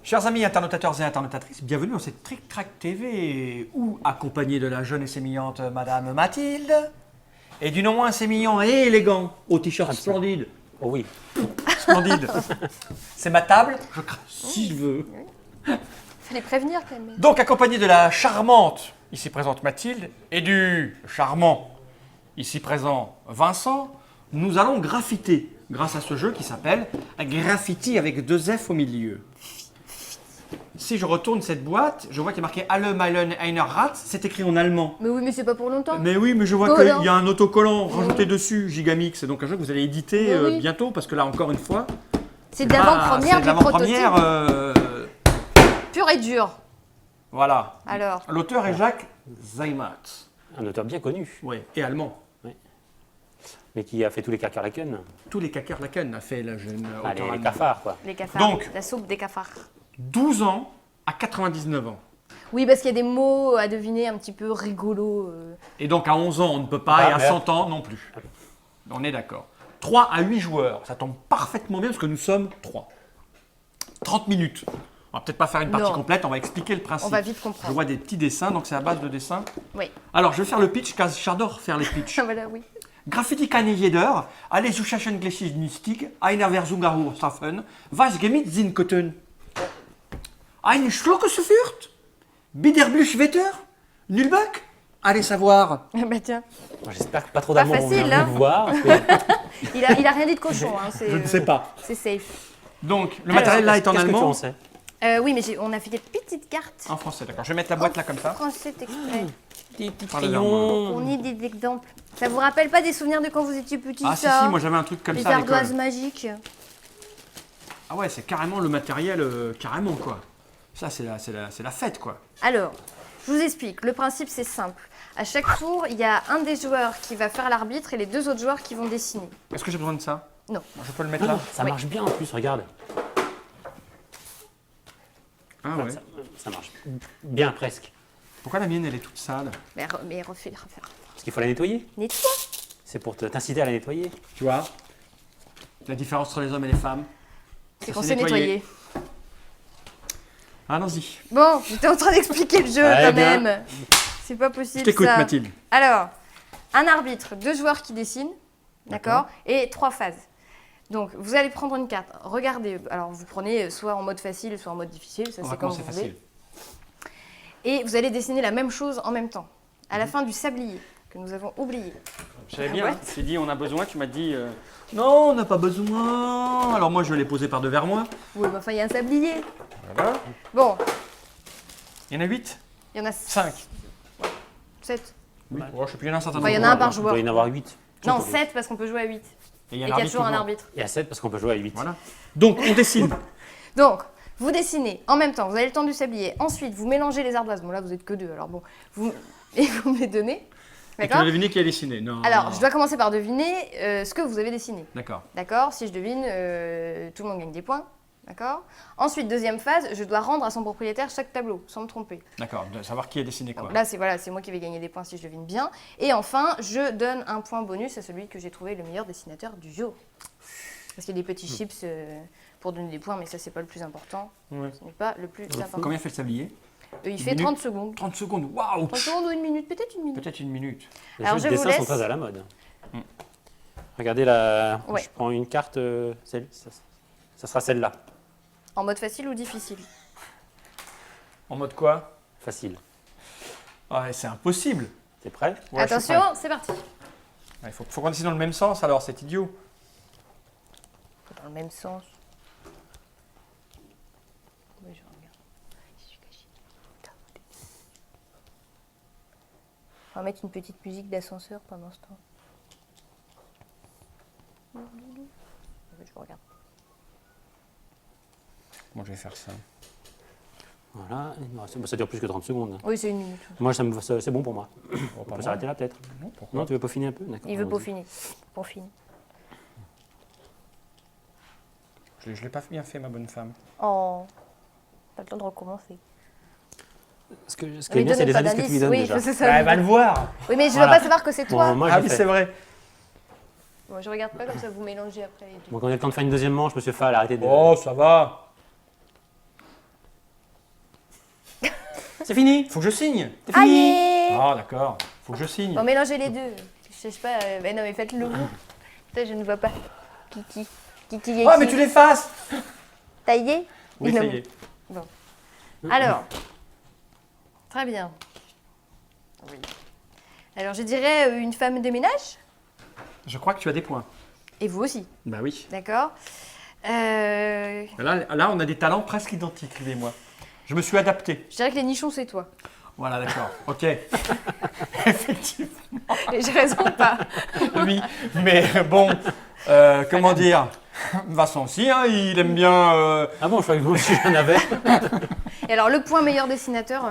Chers amis internautateurs et internautatrices, bienvenue dans cette Trick Track TV, où, accompagnée de la jeune et sémillante Madame Mathilde, et du non moins sémillant et élégant, au t-shirt splendide. Oh oui. Splendide. C'est ma table, je crache si je veux. Fallait prévenir quand même. Donc, accompagné de la charmante, ici présente Mathilde, et du charmant, ici présent Vincent, nous allons graffiter grâce à ce jeu qui s'appelle Graffiti avec 2 F au milieu. Si je retourne cette boîte, je vois qu'il y a marqué Alle Meilen Einer Rat, c'est écrit en allemand. Mais oui, mais c'est pas pour longtemps. Mais oui, mais je vois qu'il y a un autocollant rajouté dessus, Gigamix. C'est donc un jeu que vous allez éditer Oui. bientôt, parce que là, encore une fois, C'est de l'avant-première du prototype. Pur et dur. Voilà. Alors, L'auteur est Jacques Zeimat. Un auteur bien connu, Oui, et allemand. mais qui a fait tous les Kakerlaken. Tous les Kakerlaken a fait la jeune auteur Les allemand. cafards, quoi. les cafards. Donc. La soupe des cafards. 12 ans à 99 ans. Oui, parce qu'il y a des mots à deviner un petit peu rigolos. Et donc à 11 ans, on ne peut pas, Ah, et à merde. 100 ans non plus. On est d'accord. 3 à 8 joueurs, ça tombe parfaitement bien parce que nous sommes 3. 30 minutes. On va peut-être pas faire une partie Non. complète, on va expliquer le principe. On va vite Je comprendre. vois des petits dessins, donc c'est à base de dessins. Oui. Alors, je vais faire le pitch, car j'adore faire les pitchs. Voilà, oui. Graffiti keine jeder, alle Zuschauer Geschichte, einer Versunger schaffen, was gemit sind könnten. Ein Schluckesfurt, Biederblüchwetter, Nulbach, allez savoir. Ah bah tiens, Moi, j'espère que pas trop Pas d'Allemands vont facile, venir hein. nous voir. parce que- il a rien dit de cochon. Hein. Je ne sais pas. C'est safe. Donc, le matériel là est en Qu'est-ce que tu allemand. en sais Oui, mais on a fait des petites cartes. En français, d'accord. Je vais mettre la boîte là comme ça. Français exprès. Des petits Parle crayons. On y des exemples. Ça vous rappelle pas des souvenirs de quand vous étiez petit, Ah si, ça si, moi j'avais un truc comme Les ça à l'école. ardoises magiques. Ah ouais, c'est carrément le matériel, carrément quoi. Ça, c'est la fête quoi. Alors, je vous explique. Le principe, c'est simple. À chaque tour, il y a un des joueurs qui va faire l'arbitre et les 2 autres joueurs qui vont dessiner. Est-ce que j'ai besoin de ça? Non. Je peux le mettre là? Ça marche bien en plus, regarde. Ah ouais. Ça marche bien presque. Pourquoi la mienne elle est toute sale? Mais refais. Parce qu'il faut la nettoyer. Nettoie. C'est pour t'inciter à la nettoyer. Tu vois? La différence entre les hommes et les femmes. C'est Ça, qu'on c'est sait nettoyer. nettoyer. Allons-y. Bon, j'étais en train d'expliquer le jeu Ouais, quand bien. même. C'est pas Je possible t'écoute ça. Mathilde. Alors, un arbitre, 2 joueurs qui dessinent, d'accord, et 3 phases. Donc, vous allez prendre une carte. Regardez, alors vous prenez soit en mode facile, soit en mode difficile, ça On va c'est comme vous commencer voulez. facile. Et vous allez dessiner la même chose en même temps. À la fin du sablier, que nous avons oublié. Je savais La bien, boîte. tu dit on a besoin, tu m'as dit non, on n'a pas besoin. Alors moi je l'ai posé par devers moi. Oui, mais enfin, il y a un sablier. Voilà. Bon, Il y en a 8? il y en a 5. 7. Oui. Oh, je sais plus, il y en a un certain Enfin, il y en nombre. a un par Il joueur. doit y en avoir 8. Non, 7 parce qu'on peut jouer à 8. Et il y Et a qu'il y a toujours un toujours. arbitre. Et à 7 parce qu'on peut jouer à 8. Voilà. Donc on dessine. Donc, vous dessinez en même temps, vous avez le temps du sablier. Ensuite, vous mélangez les ardoises. Bon, là, vous êtes que 2, alors bon. Et vous me les donnez. Et tu D'accord. vas deviner qui a dessiné. Non. Alors, je dois commencer par deviner ce que vous avez dessiné. D'accord. D'accord. Si je devine, tout le monde gagne des points. D'accord. Ensuite, deuxième phase, je dois rendre à son propriétaire chaque tableau, sans me tromper. D'accord. De savoir qui a dessiné quoi. Donc là, c'est moi qui vais gagner des points si je devine bien. Et enfin, je donne un point bonus à celui que j'ai trouvé le meilleur dessinateur du jour. Parce qu'il y a des petits chips pour donner des points, mais ça, c'est pas le plus important. Ouais. Ce n'est pas le plus important. Combien fait le sablier? Il fait minute 30 secondes. 30 secondes. Waouh. 30 secondes ou une minute, peut-être une minute. Peut-être une minute. Les Alors, jeux de je vous dessin sont laisse. très à la mode. Regardez là. Ouais. Je prends une carte. Ça sera celle-là. En mode facile ou difficile? En mode quoi? Facile. Ouais, c'est impossible. T'es prêt? Ouais, je suis Attention, c'est parti. prêt. Il faut qu'on dessine dans le même sens alors, c'est idiot. Dans le même sens. Oui, je regarde. Je suis cachée. On va mettre une petite musique d'ascenseur pendant ce temps. Je regarde. Bon, je vais faire ça. Voilà. Ça dure plus que 30 secondes. Oui, c'est une minute. Moi, c'est bon pour moi. Oh, On pas peut s'arrêter là peut-être. Non, pourquoi? Non, tu veux peaufiner un peu? D'accord. Il veut allons-y. peaufiner. Peaufine. Je l'ai pas bien fait, ma bonne femme. Oh, pas le temps de recommencer. Ce qui est Mais bien, c'est donnez les pas indices que tu lui d'indices. donnes Oui, déjà. c'est ça. Elle va le voir. Oui, mais je ne Voilà. dois pas savoir que c'est toi. Bon, moi, Ah j'ai oui, fait. c'est vrai. Bon, je regarde pas comme ça, vous mélangez après les deux. Bon, quand on a le temps de faire une deuxième manche, monsieur Fall, arrêtez de. Oh, ça va. C'est fini. Faut que je signe. C'est fini. Allez. Ah, d'accord. Faut que je signe. Bon, mélangez les deux. Je sais pas. Mais non, mais faites-le vous. Putain, je ne vois pas. Kiki. Kiki et Ah, mais tu l'effaces. taillé. Oui, Non. ça y est. Alors. Très bien. Oui. Alors, je dirais une femme de ménage. Je crois que tu as des points. Et vous aussi. Bah oui. D'accord. Là, on a des talents presque identiques, lui et moi. Je me suis adapté. Je dirais que les nichons, c'est toi. Voilà, d'accord. Ok. Effectivement. Et j'ai raison ou pas? Oui, mais bon, comment dire Vincent aussi, hein, il aime bien. Ah bon, je croyais que moi aussi j'en avais. Et alors, le point meilleur dessinateur,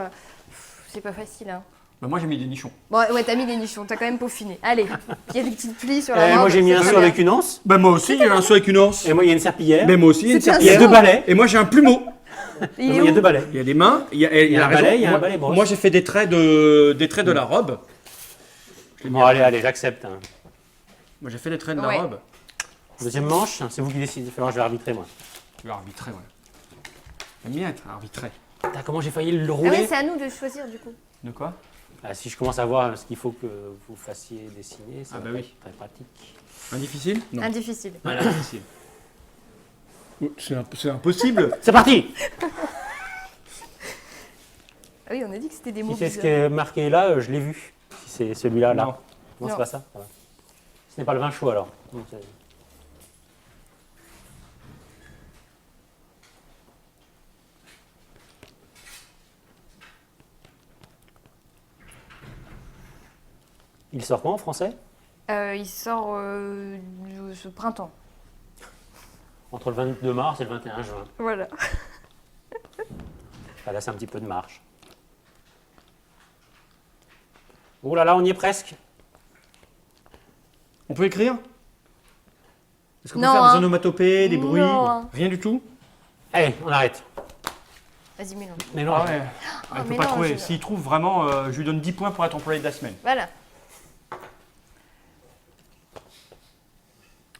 c'est pas facile, hein. Bah, moi, j'ai mis des nichons. Bon, ouais, t'as mis des nichons, t'as quand même peaufiné. Allez, il y a des petites plis sur la Moi robe, j'ai mis c'est un très seau bien. avec une anse. Bah, moi aussi, il y a un seau avec une anse. Et moi il y a une serpillière. Mais moi aussi, il y a une C'est bien Il y a serpillière. deux balais. Et moi, j'ai un plumeau. Il Il est y a où? deux balais. Il y a des mains. Il y a un raison. balai, il y a un Moi- balai brosse. Moi, j'ai fait des traits de la robe. Bon, allez, j'accepte. hein. Moi, j'ai fait des traits de Ouais. la robe. Deuxième manche, c'est vous qui décidez. Alors, je vais arbitrer moi. Tu vas arbitrer, ouais. J'aime bien être arbitré. Putain, comment j'ai failli le Ah rouler. oui, c'est à nous de choisir du coup. De quoi Ah, si je commence à voir ce qu'il faut que vous fassiez dessiner, ça Ah va bah pas oui. être très pratique. Un difficile Non. Un difficile. Voilà, difficile. C'est impossible. C'est parti. Ah oui, on a dit que c'était des mots Si c'est ce qui bizarres. est marqué là, je l'ai vu. Si c'est celui-là, là. Non. Non, c'est Non. pas ça. Voilà. Ce n'est pas le vin chaud alors. Non, c'est- Il sort quoi en français? Il sort ce printemps. Entre le 22 mars et le 21 juin. Voilà. Ça laisse un petit peu de marge. Oh là là, on y est presque. On peut écrire Est-ce qu'on peut Non, faire hein. des onomatopées, des bruits Non, hein. Rien du tout Allez, on arrête. Vas-y, mélange. Mais non, Ah ouais. Ah, Il peut mais pas non, trouver. je- S'il trouve vraiment, je lui donne 10 points pour être employé de la semaine. Voilà.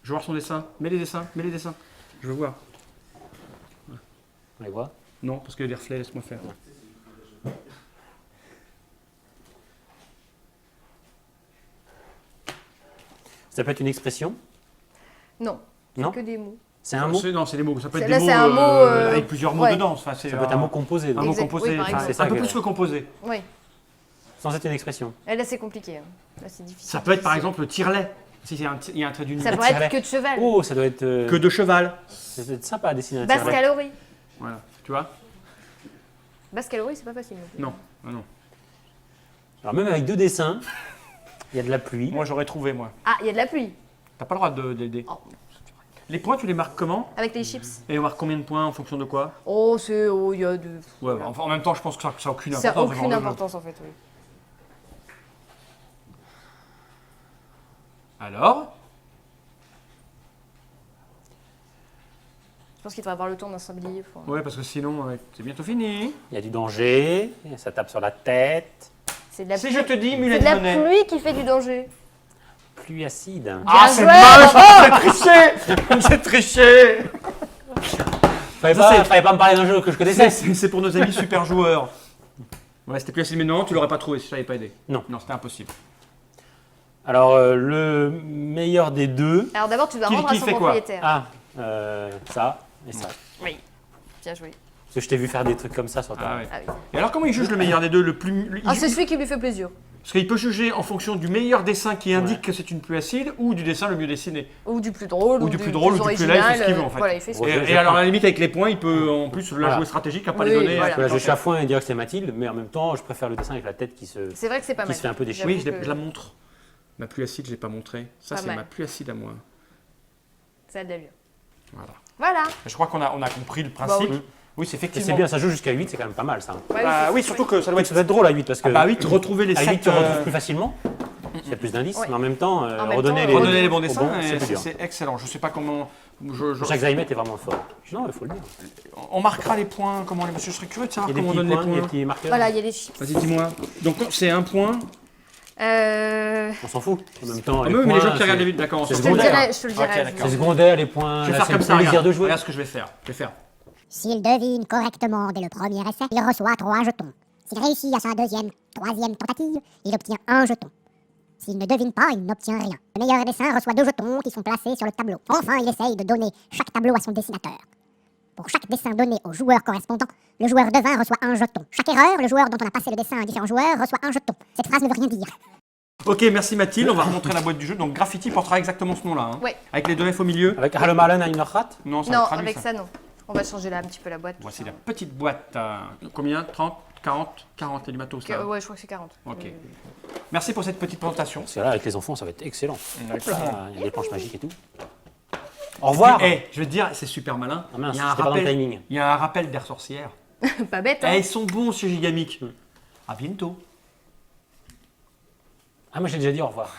Je veux voir son dessin. Mets les dessins, mets les dessins. Je veux voir. on les voit. Non, parce qu'il y a des reflets, laisse-moi faire. Ça peut être une expression. Non. Non. Que des mots. C'est un mot. Non, c'est des mots. Ça peut être Là, des mots c'est un mot, avec plusieurs mots ouais. dedans. Enfin, c'est Ça peut être un mot composé. un donc. mot Exact, composé. oui, par Enfin, exemple. c'est un peu ça plus que- que composé. Oui. Sans être une expression. Et là, c'est compliqué. hein. Là, c'est difficile. Ça peut être par exemple tirelet. Si il y a un trait d'union. Ça pourrait être tirelet. que de cheval. Oh, ça doit être. Que de cheval. Ça doit être sympa à dessiner un Basse tirelet. calorie. Voilà. Tu vois Basse calorie, c'est pas facile. non plus. Non. Non, non. Alors même avec deux dessins, il y a de la pluie. Moi, j'aurais trouvé, moi. Ah, il y a de la pluie. T'as pas le droit d'aider. Oh. Les points, tu les marques comment Avec les chips. Et on marque combien de points en fonction de quoi Oh, c'est. Oh, il y a de. Ouais, enfin, en même temps, je pense que ça n'a aucune Ça importance. n'a ce aucune genre de jeu. importance en fait, oui. Alors Je pense qu'il devrait avoir le temps d'un sablier. faut- Ouais, parce que sinon, c'est bientôt fini. Il y a du danger, ça tape sur la tête. C'est de la Si pluie. je te dis C'est mulette de la monnaie. pluie qui fait du danger. Pluie acide. Ah, Bien c'est joué, moche J'ai triché J'ai triché Fallait pas me parler d'un jeu que je connaissais. C'est pour nos amis super joueurs. Ouais, c'était plus facile, mais non, tu l'aurais pas trouvé si je t'avais pas aidé. Non. Non, c'était impossible. Alors, le meilleur des deux. Alors d'abord, tu dois Qui- rendre qui à son fait quoi propriétaire. Ah, ça et ça. Oui. Bien joué. Parce que je t'ai vu faire des trucs comme ça sur ta. Ah ouais. Ah oui. Et alors, comment il juge le meilleur des deux le plus... Ah, c'est celui qui lui fait plaisir. Parce qu'il peut juger en fonction du meilleur dessin qui indique que c'est une pluie acide ou du dessin le mieux dessiné. Ou du plus drôle. Ou du plus drôle, ou du plus là, il fait ce qu'il veut, en fait. Voilà, il fait ce Ouais, qu'il Et, je et alors, prends. à la limite, avec les points, il peut en plus la Voilà. jouer stratégique, à pas Oui, les donner. voilà. Là, je chafouin et dire que c'est Mathilde, mais en même temps, je préfère le dessin avec la tête qui se. veut. C'est vrai que c'est pas Qui mal. se fait un peu déchirer. Oui, J'avoue que je la montre. Ma pluie acide, je l'ai pas montré. Ça, Pas c'est mal. ma pluie acide à moi. Ça a de l'allure. Voilà. Voilà. Je crois qu'on a compris le principe. oui. Oui, c'est Et effectivement. c'est bien, ça joue jusqu'à 8, c'est quand même pas mal ça. Ouais, Bah, c'est- oui, surtout que ça doit Ouais, être. ça doit être drôle à 8 parce que. Bah oui, retrouver les à 8, 7. tu retrouves plus facilement. Il y a plus d'indices, Ouais. mais en même temps, En même redonner temps, les, Redonner les bons aux dessins, c'est et plus dur. c'est excellent. Je sais pas comment. Chaque Zaymet est vraiment fort. Non, il faut le dire. On marquera les points. Comment les monsieur je serais curieux de savoir Il y a des comment on petits donne points, les il y a des points. petits marqueurs. Voilà, il y a les chips. Vas-y, dis-moi. Donc c'est un point. On s'en fout. En même temps, Ah, les mais points, les gens qui c'est- regardent les vidéos, d'accord. on c'est s'en Je te le fout. secondaire. dirai, je te le dirai. Ok, je- d'accord. c'est secondaire, les points. Je vais là, faire c'est comme le ça. plaisir Regarde, de jouer. regarde ce que je vais faire. Je vais faire. S'il devine correctement dès le premier essai, il reçoit 3 jetons. S'il réussit à sa deuxième, troisième tentative, il obtient un jeton. S'il ne devine pas, il n'obtient rien. Le meilleur dessin reçoit 2 jetons qui sont placés sur le tableau. Enfin, il essaye de donner chaque tableau à son dessinateur. Pour chaque dessin donné au joueur correspondant, le joueur devin reçoit un jeton. Chaque erreur, le joueur dont on a passé le dessin à différents joueurs reçoit un jeton. Cette phrase ne veut rien dire. Ok, merci Mathilde. On va remontrer la boîte du jeu. Donc Graffiti portera exactement ce nom-là. Hein. Ouais. Avec les 2 F au milieu. Avec Hallo Malen à une rat. Non, ça Non, va être traduit, avec ça, non. On va changer là un petit peu la boîte. tout Voici ça. la petite boîte. Combien 30, 40, 40 et du matos là. Ouais, je crois que c'est 40. Ok. Merci pour cette petite présentation. Parce que là, avec les enfants, ça va être excellent. Exactement. Ah, il y a des planches magiques et tout. Au revoir. Je vais te dire, c'est super malin. Ah mince, il y a un j'étais pas dans le rappel. timing. Il y a un rappel d'Air Sorcière. Pas bête, hein. Ils sont bons chez Gigamic. À bientôt. Ah, moi j'ai déjà dit au revoir.